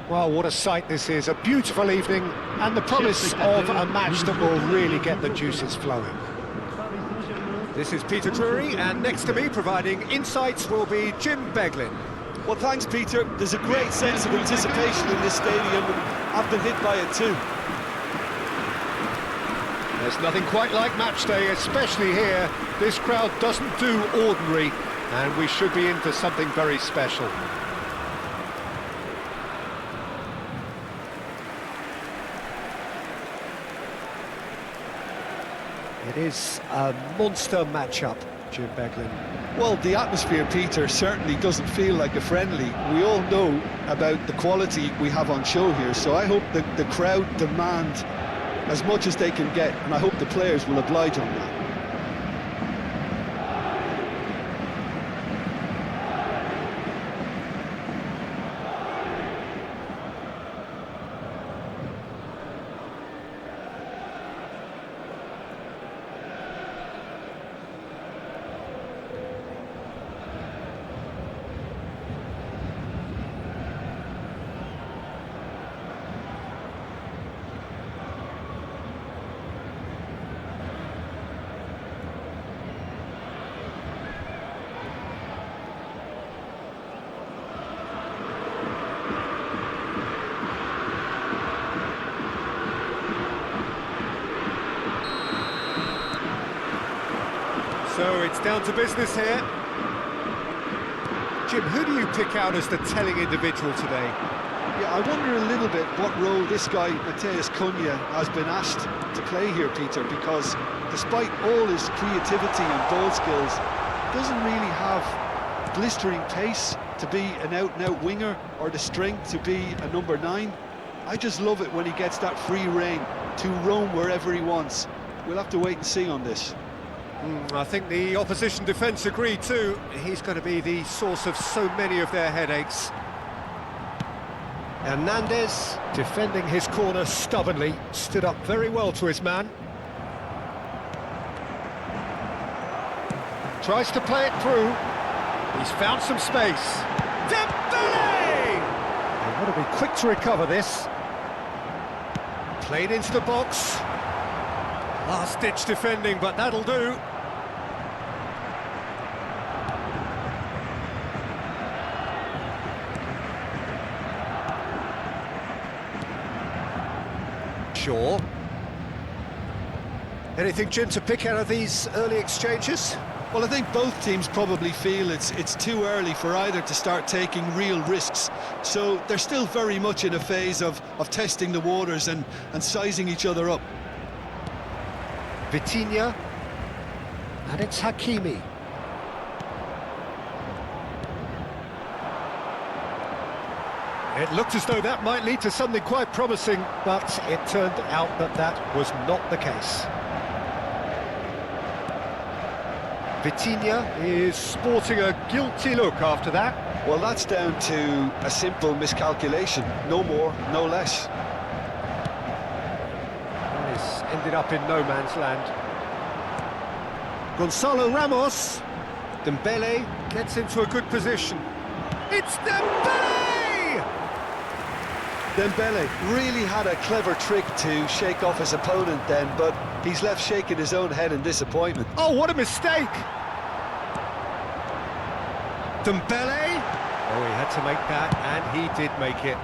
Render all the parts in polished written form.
Well, what a sight this is, a beautiful evening, and the promise of a match that will really get the juices flowing. This is Peter Drury, and next to me, providing insights, will be Jim Beglin. Well, thanks, Peter. There's a great sense of anticipation in this stadium, and I've been hit by it too. There's nothing quite like match day, especially here. This crowd doesn't do ordinary, and we should be in for something very special. It is a monster matchup, Jim Beglin. Well, the atmosphere, Peter, certainly doesn't feel like a friendly. We all know about the quality we have on show here, so I hope that the crowd demand as much as they can get, and I hope the players will oblige on that. So it's down to business here. Jim, who do you pick out as the telling individual today? Yeah, I wonder a little bit what role this guy, Matheus Cunha, has been asked to play here, Peter, because despite all his creativity and ball skills, doesn't really have blistering pace to be an out-and-out winger or the strength to be a number 9. I just love it when he gets that free rein to roam wherever he wants. We'll have to wait and see on this. I think the opposition defence agree too. He's going to be the source of so many of their headaches. Hernandez, defending his corner stubbornly, stood up very well to his man. Tries to play it through. He's found some space. Dembele! They want to be quick to recover this. Played into the box. Last-ditch defending, but that'll do. Sure. Anything, Jim, to pick out of these early exchanges? Well, I think both teams probably feel it's too early for either to start taking real risks. So they're still very much in a phase of testing the waters and sizing each other up. Vitinha, and it's Hakimi. It looked as though that might lead to something quite promising, but it turned out that that was not the case. Vitinha is sporting a guilty look after that. Well, that's down to a simple miscalculation, no more, no less. This ended up in no man's land. Gonzalo Ramos. Dembele gets into a good position. It's Dembele! Dembele really had a clever trick to shake off his opponent then, but he's left shaking his own head in disappointment. Oh, what a mistake! Dembele! Oh, he had to make that, and he did make it.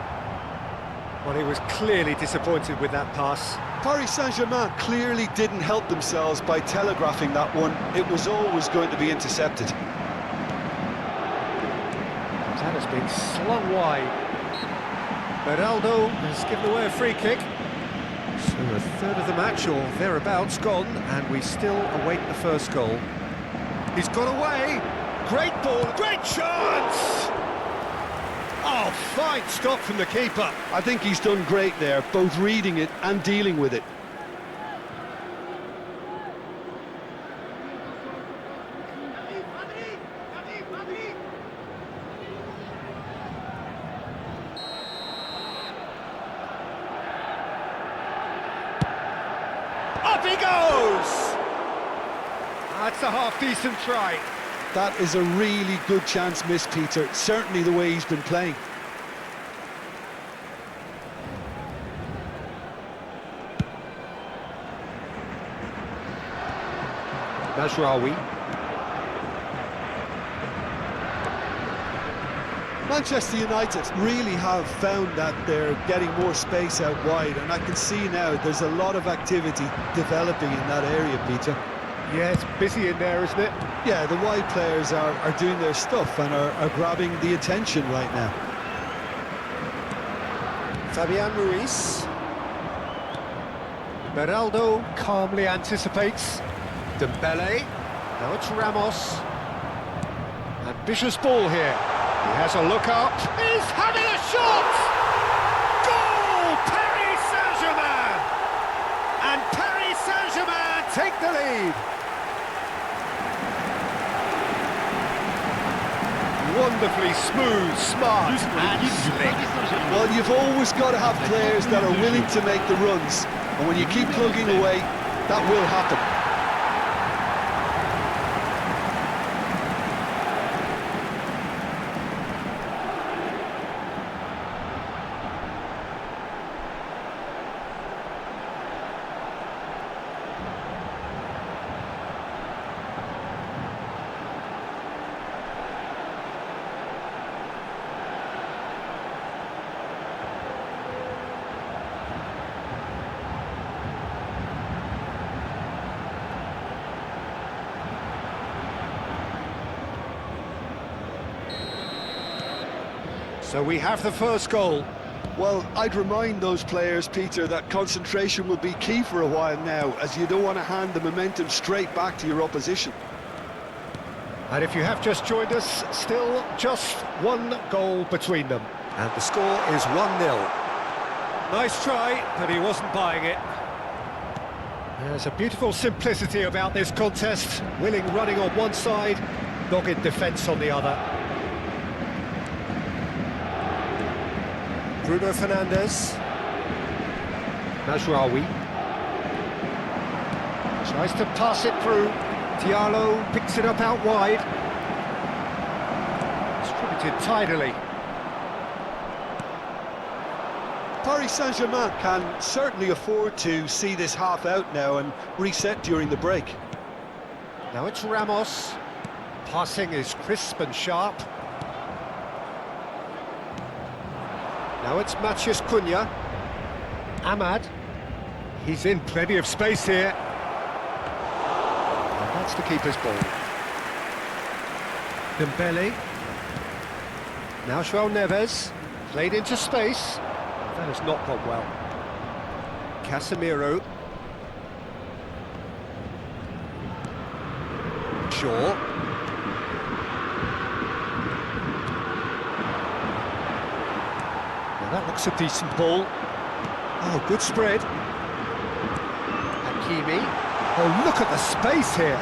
Well, he was clearly disappointed with that pass. Paris Saint-Germain clearly didn't help themselves by telegraphing that one. It was always going to be intercepted. That has been slung wide. Ronaldo has given away a free kick. So a third of the match, or thereabouts, gone, and we still await the first goal. He's got away. Great ball, great chance! Oh, fine stop from the keeper. I think he's done great there, both reading it and dealing with it. Up he goes! That's a half-decent try. That is a really good chance missed, Peter. Certainly the way he's been playing. Mazraoui. Manchester United really have found that they're getting more space out wide, and I can see now there's a lot of activity developing in that area, Peter. Yeah, it's busy in there, isn't it? Yeah, the wide players are doing their stuff and are grabbing the attention right now. Fabian Ruiz. Beraldo calmly anticipates. Dembele. Now it's Ramos. Ambitious ball here. He has a look up. He's having a shot! Goal! Paris Saint-Germain! And Paris Saint-Germain take the lead. Wonderfully smooth, smart and slick. Well, you've always got to have players that are willing to make the runs, and when you keep plugging away, that will happen. So we have the first goal. Well, I'd remind those players, Peter, that concentration will be key for a while now, as you don't want to hand the momentum straight back to your opposition. And if you have just joined us, still just one goal between them. And the score is 1-0. Nice try, but he wasn't buying it. There's a beautiful simplicity about this contest. Willing running on one side, dogged defence on the other. Bruno Fernandes. Mazraoui. Tries to pass it through. Diallo picks it up out wide. Distributed tidily. Paris Saint-Germain can certainly afford to see this half out now and reset during the break. Now it's Ramos. Passing is crisp and sharp. Now it's Matheus Cunha. Ahmad. He's in plenty of space here. And that's the keeper's ball. Dembele. Now João Neves. Played into space. That has not gone well. Casemiro. Shaw. Now that looks a decent ball. Oh, good spread. Hakimi. Oh, look at the space here.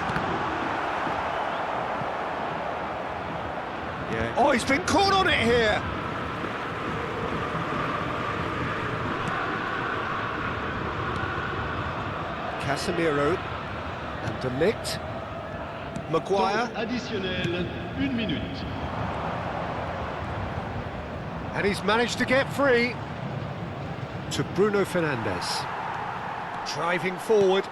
Yeah. Oh, he's been caught on it here. Casemiro and De Ligt. Maguire. Additionnel, 1 minute. And he's managed to get free to Bruno Fernandes. Driving forward.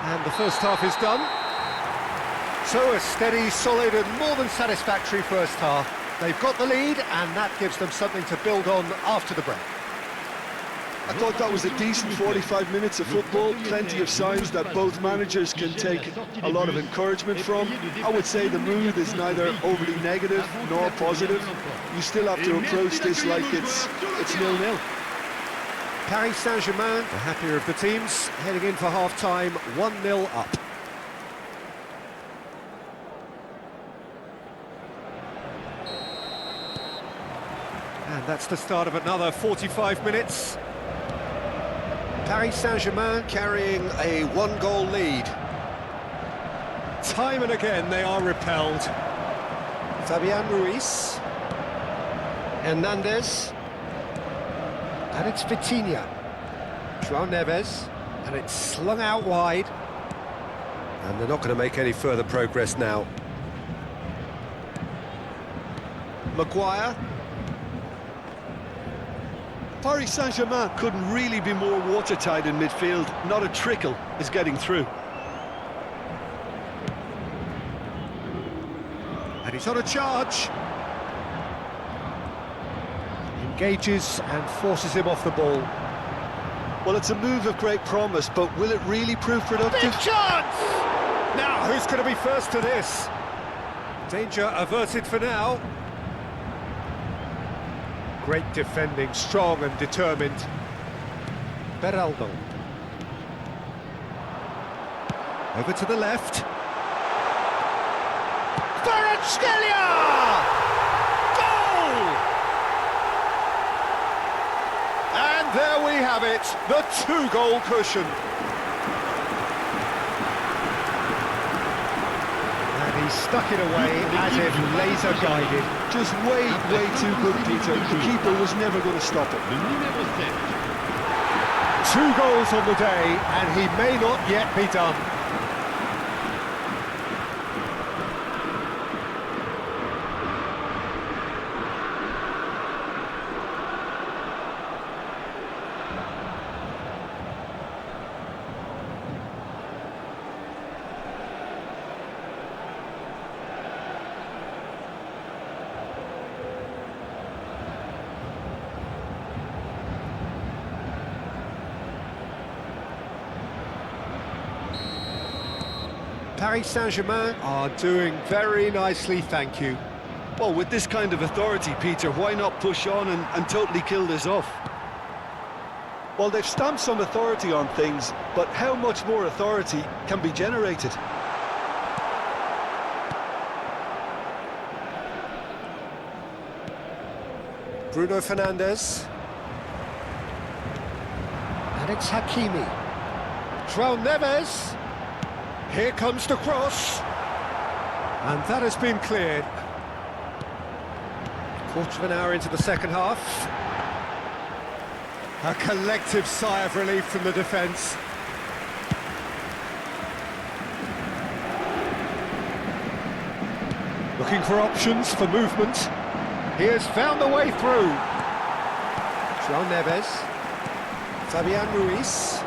And the first half is done. So a steady, solid and more than satisfactory first half. They've got the lead and that gives them something to build on after the break. I thought that was a decent 45 minutes of football, plenty of signs that both managers can take a lot of encouragement from. I would say the mood is neither overly negative nor positive. You still have to approach this like it's 0-0. Paris Saint-Germain, the happier of the teams, heading in for half-time, 1-0 up. And that's the start of another 45 minutes. Paris Saint-Germain carrying a one-goal lead. Time and again they are repelled. Fabian Ruiz. Hernandez. And it's Vitinha. João Neves. And it's slung out wide. And they're not going to make any further progress now. Maguire. Paris Saint-Germain couldn't really be more watertight in midfield. Not a trickle is getting through. And he's on a charge. Engages and forces him off the ball. Well, it's a move of great promise, but will it really prove productive? Big chance! Now, who's going to be first to this? Danger averted for now. Great defending, strong and determined. Beraldo. Over to the left. Kvaratskhelia! Goal! And there we have it, the two-goal cushion. And he stuck it away as if laser-guided. Just way too good, Peter. The keeper was never going to stop it. Le numéro 7. 2 goals on the day, and he may not yet be done. Paris Saint-Germain are doing very nicely, thank you. Well, with this kind of authority, Peter, why not push on and totally kill this off? Well, they've stamped some authority on things, but how much more authority can be generated? Bruno Fernandes. And it's Hakimi. João Neves. Here comes the cross. And that has been cleared. Quarter of an hour into the second half. A collective sigh of relief from the defence. Looking for options for movement. He has found the way through. João Neves. Fabian Ruiz.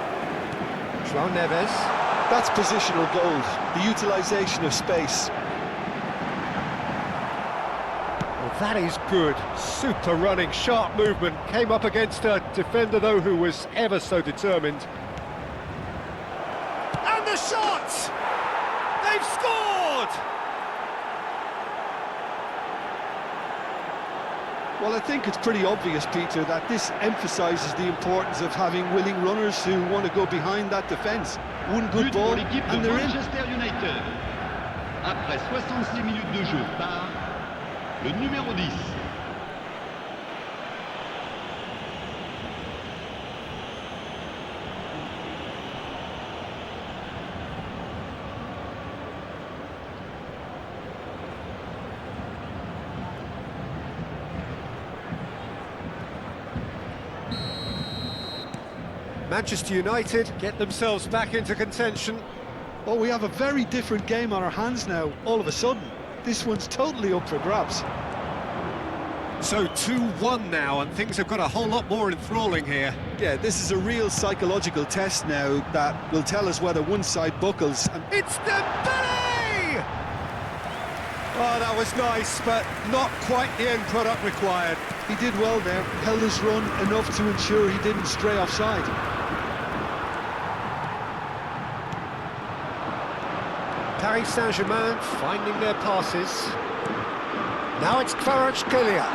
João Neves. That's positional gold, the utilisation of space. Well, that is good. Super running, sharp movement. Came up against a defender, though, who was ever so determined. And the shot! They've scored! Well, I think it's pretty obvious, Peter, that this emphasises the importance of having willing runners who want to go behind that defence. One good But ball, pour l'équipe and de they're in. Manchester United. Après 66 minutes de jeu par le numéro 10. Manchester United get themselves back into contention. Oh, we have a very different game on our hands now, all of a sudden. This one's totally up for grabs. So 2-1 now, and things have got a whole lot more enthralling here. Yeah, this is a real psychological test now that will tell us whether one side buckles. And It's Dembele! Oh, that was nice, but not quite the end product required. he did well there, held his run enough to ensure he didn't stray offside. Paris Saint-Germain finding their passes. Now it's Kvaratskhelia.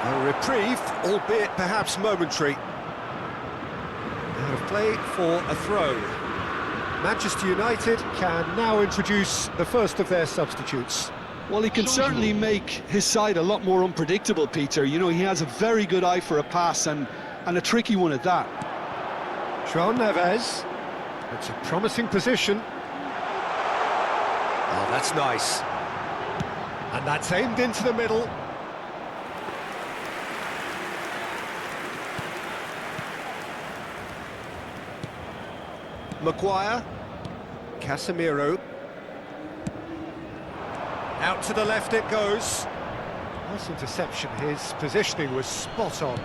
A reprieve, albeit perhaps momentary. Out of play for a throw. Manchester United can now introduce the first of their substitutes. Well, he can certainly make his side a lot more unpredictable, Peter. You know, he has a very good eye for a pass and a tricky one at that. João Neves. It's a promising position. Oh, that's nice. And that's aimed into the middle. Maguire. Casemiro. Out to the left it goes. Nice interception, his positioning was spot on.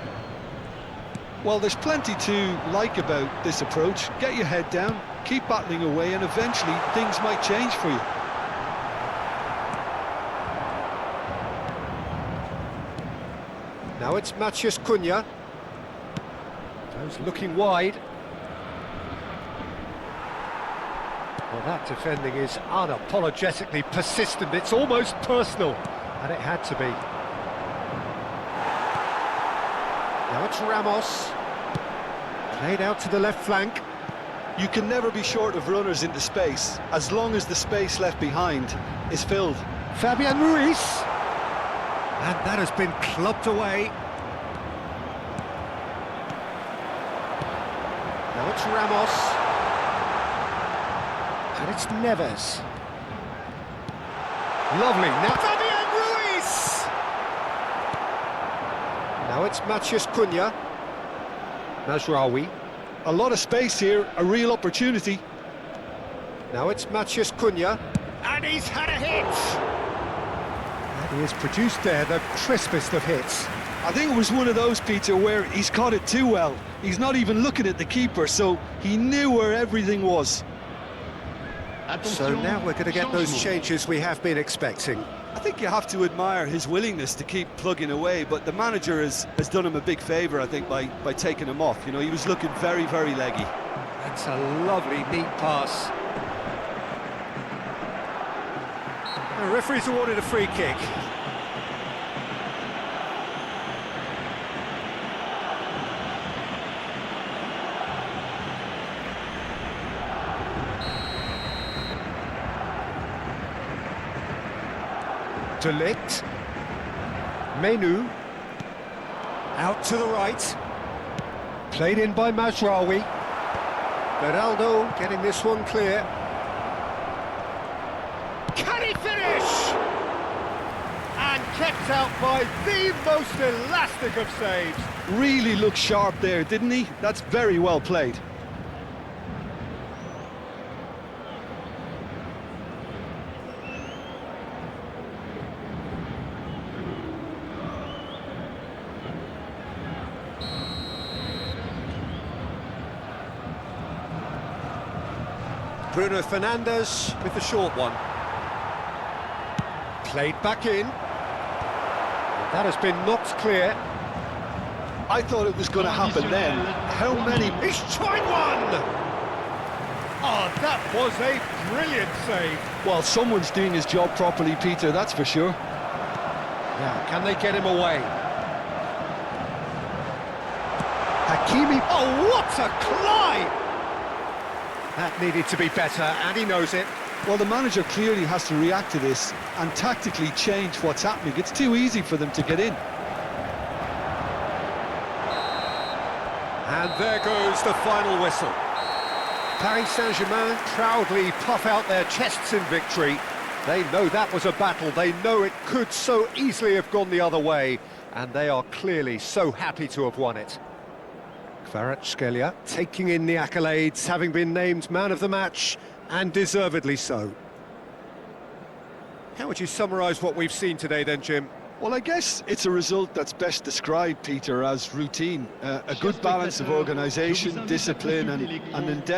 Well, there's plenty to like about this approach. Get your head down, keep battling away, and eventually things might change for you. Now it's Matheus Cunha. Goes looking wide. Well, that defending is unapologetically persistent. It's almost personal, and it had to be. Now it's Ramos. Played out to the left flank. You can never be short of runners into space, as long as the space left behind is filled. Fabian Ruiz. And that has been clubbed away. Now it's Ramos. And it's Neves. Lovely. Now Fabian Ruiz. Now it's Matheus Cunha. Mazraoui. A lot of space here, a real opportunity. Now it's Matheus Cunha. And he's had a hit. And he has produced there the crispest of hits. I think it was one of those, Peter, where he's caught it too well. He's not even looking at the keeper, so he knew where everything was. So now we're going to get those changes we have been expecting. I think you have to admire his willingness to keep plugging away, but the manager has done him a big favour, I think, by taking him off. You know, he was looking very, very leggy. That's a lovely, neat pass. The referee's awarded a free kick. Delict. Menu. Out to the right. Played in by Mazraoui. Beraldo getting this one clear. Can he finish? And kept out by the most elastic of saves. Really looked sharp there, didn't he? That's very well played. Bruno Fernandes with the short one. Played back in. That has been knocked clear. I thought it was going to happen then. How many... He's tried one! Oh, that was a brilliant save. Well, someone's doing his job properly, Peter, that's for sure. Now, can they get him away? Hakimi... Oh, what a climb! That needed to be better, and he knows it. Well, the manager clearly has to react to this and tactically change what's happening. It's too easy for them to get in. And there goes the final whistle. Paris Saint-Germain proudly puff out their chests in victory. They know that was a battle. They know it could so easily have gone the other way. And they are clearly so happy to have won it. Kvaratskhelia taking in the accolades, having been named man of the match, and deservedly so. How would you summarise what we've seen today then, Jim? Well, I guess it's a result that's best described, Peter, as routine. A good balance of organisation, discipline and endeavour.